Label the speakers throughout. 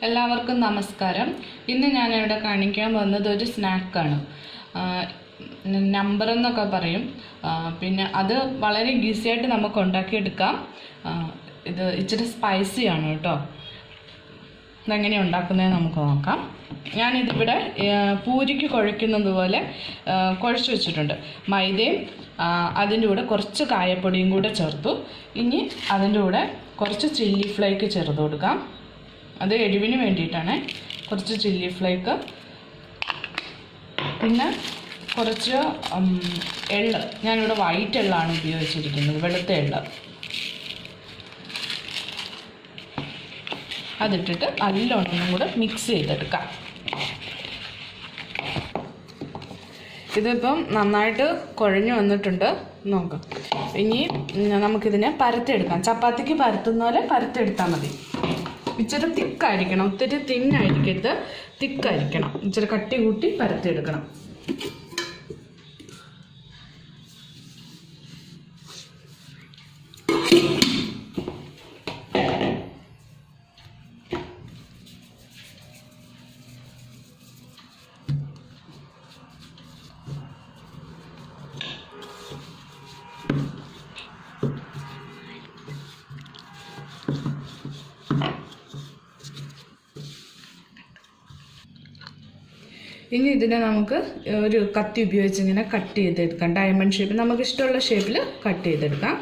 Speaker 1: എല്ലാവർക്കും നമസ്കാരം. ഇന്ന് ഞാൻ ഇവിടെ കാണിക്കാൻ വന്നത് ഒരു സ്നാക്കാണ്. നമ്പർ എന്നൊക്കെ പറയും. പിന്നെ അത് വളരെ ഈസി ആയിട്ട് നമുക്ക് ഉണ്ടാക്കിയെടുക്കാം. ഇത് ഇച്ചിരി സ്പൈസിയാണ് കേട്ടോ. ഇതെങ്ങനെ ഉണ്ടാക്കുന്നതെന്ന് നമുക്ക് നോക്കാം. ഞാനിതിവിടെ പൂരിക്ക് കുഴയ്ക്കുന്നത് പോലെ കുഴച്ച് വെച്ചിട്ടുണ്ട്. മൈദയും അതിൻ്റെ കൂടെ കുറച്ച് കായപ്പൊടിയും കൂടെ ചേർത്തു. ഇനി അതിൻ്റെ കൂടെ കുറച്ച് ചില്ലി ഫ്ലേക്ക് ചേർത്ത് കൊടുക്കാം. അത് എരിവിന് വേണ്ടിയിട്ടാണ്. കുറച്ച് ചില്ലി ഫ്ലേക്ക്, പിന്നെ കുറച്ച് എള്ള്. ഞാനിവിടെ വൈറ്റ് എള്ളാണ് ഉപയോഗിച്ചിരിക്കുന്നത്, വെളുത്ത എള്ള്. അതിട്ടിട്ട് നല്ലോണം കൂടെ മിക്സ് ചെയ്തെടുക്കാം. ഇതിപ്പം നന്നായിട്ട് കുഴഞ്ഞു വന്നിട്ടുണ്ട്, നോക്കാം. ഇനി നമുക്കിതിനെ പരത്തിയെടുക്കാം. ചപ്പാത്തിക്ക് പരത്തുന്ന പോലെ പരത്തിയെടുത്താൽ മതി. ഇച്ചിരി തിക്കായിരിക്കണം, ഒത്തിരി തിന്നായിരിക്കരുത്, തിക്കായിരിക്കണം. ഇച്ചിരി കട്ടി കൂട്ടി പരത്തിയെടുക്കണം. ഇനി ഇതിനെ നമുക്ക് ഒരു കത്തി ഉപയോഗിച്ച് ഇങ്ങനെ കട്ട് ചെയ്തെടുക്കാം. ഡയമണ്ട് ഷേപ്പ്, നമുക്ക് ഇഷ്ടമുള്ള ഷേപ്പിൽ കട്ട് ചെയ്തെടുക്കാം.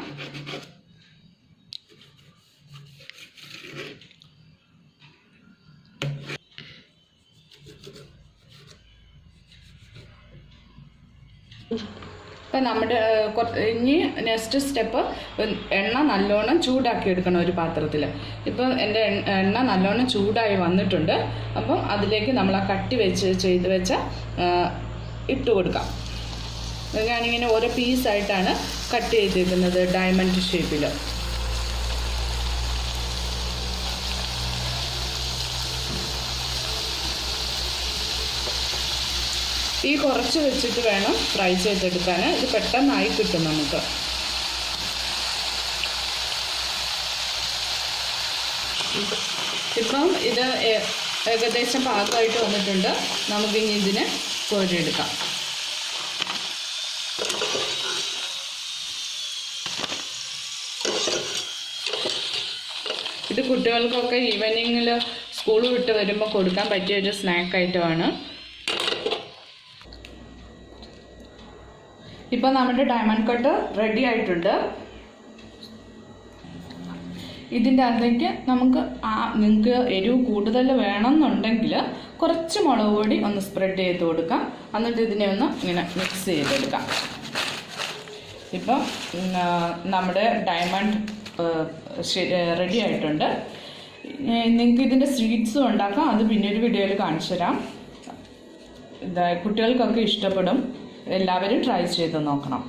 Speaker 1: ഇപ്പം നമ്മുടെ ഇനി നെക്സ്റ്റ് സ്റ്റെപ്പ്, എണ്ണ നല്ലോണം ചൂടാക്കി എടുക്കണം ഒരു പാത്രത്തിൽ. ഇപ്പം എൻ്റെ എണ്ണ നല്ലോണം ചൂടായി വന്നിട്ടുണ്ട്. അപ്പം അതിലേക്ക് നമ്മൾ ആ കട്ടി ചെയ്ത് വെച്ച ഇട്ട് കൊടുക്കാം. ഞാനിങ്ങനെ ഓരോ പീസായിട്ടാണ് കട്ട് ചെയ്തിരിക്കുന്നത്, ഡയമണ്ട് ഷേപ്പിൽ. തീ കുറച്ച് വെച്ചിട്ട് വേണം ഫ്രൈ ചെയ്തെടുക്കാൻ. ഇത് പെട്ടെന്നായി കിട്ടും നമുക്ക്. ഇപ്പം ഇത് ഏകദേശം പാകമായിട്ട് വന്നിട്ടുണ്ട്. നമുക്കിനി ഇതിനെ കോരിയെടുക്കാം. ഇത് കുട്ടികൾക്കൊക്കെ ഈവനിങ്ങിൽ സ്കൂൾ വിട്ട് വരുമ്പോൾ കൊടുക്കാൻ പറ്റിയ ഒരു സ്നാക്ക് ഐറ്റമാണ്. ഇപ്പം നമ്മുടെ ഡയമണ്ട് കട്ട് റെഡി ആയിട്ടുണ്ട്. ഇതിൻ്റെ അകത്തേക്ക് നിങ്ങൾക്ക് എരിവ് കൂടുതൽ വേണമെന്നുണ്ടെങ്കിൽ കുറച്ച് മുളക് പൊടി ഒന്ന് സ്പ്രെഡ് ചെയ്ത് കൊടുക്കാം. എന്നിട്ട് ഇതിനെ ഒന്ന് ഇങ്ങനെ മിക്സ് ചെയ്തെടുക്കാം. ഇപ്പം നമ്മുടെ ഡയമണ്ട് റെഡി ആയിട്ടുണ്ട്. നിങ്ങൾക്ക് ഇതിൻ്റെ സ്വീറ്റ്സും ഉണ്ടാക്കാം, അത് പിന്നൊരു വീഡിയോയിൽ കാണിച്ചു തരാം. കുട്ടികൾക്കൊക്കെ ഇഷ്ടപ്പെടും. എല്ലാവരും ട്രൈ ചെയ്ത് നോക്കണം.